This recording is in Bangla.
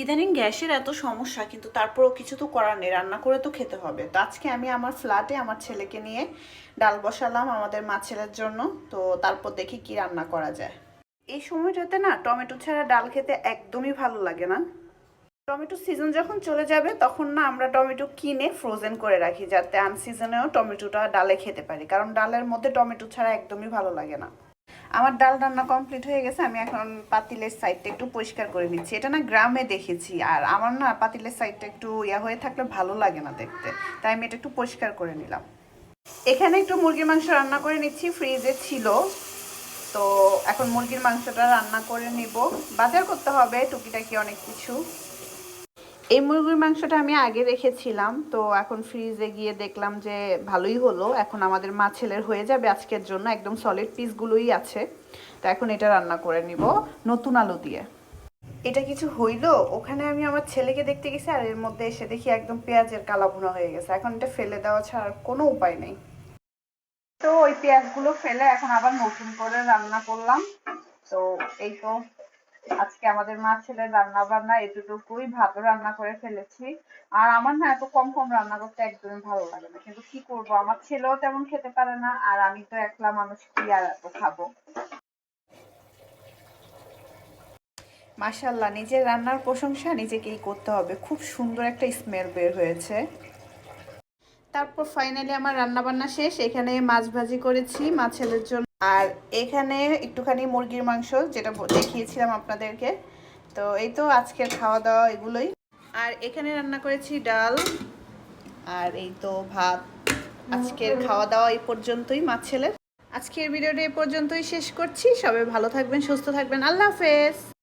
ইদানিং গ্যাসের এত সমস্যা, কিন্তু তারপরও কিছু তো করার নেই, রান্না করে তো খেতে হবে। তো আজকে আমি আমার ফ্ল্যাটে আমার ছেলেকে নিয়ে ডাল বসালাম আমাদের মা ছেলের জন্য। তো তারপর দেখি কি রান্না করা যায়। এই সময়টাতে না টমেটো ছাড়া ডাল খেতে একদমই ভালো লাগে না। টমেটো সিজন যখন চলে যাবে তখন না আমরা টমেটো কিনে ফ্রোজেন করে রাখি, যাতে আনসিজনেও টমেটোটা ডালে খেতে পারি, কারণ ডালের মধ্যে টমেটো ছাড়া একদমই ভালো লাগে না। আমার ডাল রান্না কমপ্লিট হয়ে গেছে। আমি এখন পাতিলের সাইডটা একটু পরিষ্কার করে নিচ্ছি। এটা না গ্রামে দেখেছি, আর আমার না পাতিলের সাইডটা একটু ইয়া হয়ে থাকলে ভালো লাগে না দেখতে, তাই আমি এটা একটু পরিষ্কার করে নিলাম। এখানে একটু মুরগির মাংস রান্না করে নিচ্ছি, ফ্রিজে ছিল। তো এখন মুরগির মাংসটা রান্না করে নিব। বাজার করতে হবে টুকিটাকি অনেক কিছু। এই মুরগির মাংসটা আমি আগে রেখেছিলাম, তো এখন ফ্রিজে গিয়ে দেখলাম যে ভালোই হলো। এখন আমাদের মা ছেলের হয়ে যাবে আজকের জন্য, একদম সলিড পিসগুলোই আছে। তো এখন এটা রান্না করে নিব নতুন আলু দিয়ে। এটা কিছু হইলো, ওখানে আমি আমার ছেলেকে দেখতে গেছি আর এর মধ্যে এসে দেখি একদম পেঁয়াজের কালা ভুনা হয়ে গেছে। এখন এটা ফেলে দেওয়া ছাড়া কোনো উপায় নেই। তো ওই পেঁয়াজগুলো ফেলে এখন আবার নতুন করে রান্না করলাম। তো এই তো আজকে আমাদের মা ছেলের রান্না বান্না এতটুকুই, ভাতও রান্না করে ফেলেছি। আর আমার না এত কম কম রান্না করতে একদমই ভালো লাগে না, কিন্তু কি করব, আমার ছেলেও তেমন খেতে পারে না, আর আমি তো একলা মানুষ, কি আর এত খাবো। মাশাআল্লাহ, নিজের রান্নার প্রশংসা নিজেকেই করতে হবে। খুব সুন্দর একটা স্মেল বের হয়েছে। তারপর ফাইনালি আমার রান্না বান্না শেষ। এখানে মাছ ভাজি করেছি মা ছেলের জন্য, আর এখানে একটুখানি মুরগির মাংস, যেটা দেখিয়েছিলাম আপনাদেরকে। তো এই তো আজকের খাওয়া দাওয়া এগুলোই। আর এখানে রান্না করেছি ডাল, আর এই তো ভাত। আজকের খাওয়া দাওয়া এই পর্যন্তই মা ছেলের। আজকের ভিডিওটা এই পর্যন্তই শেষ করছি। সবাই ভালো থাকবেন, সুস্থ থাকবেন। আল্লাহ হাফেজ।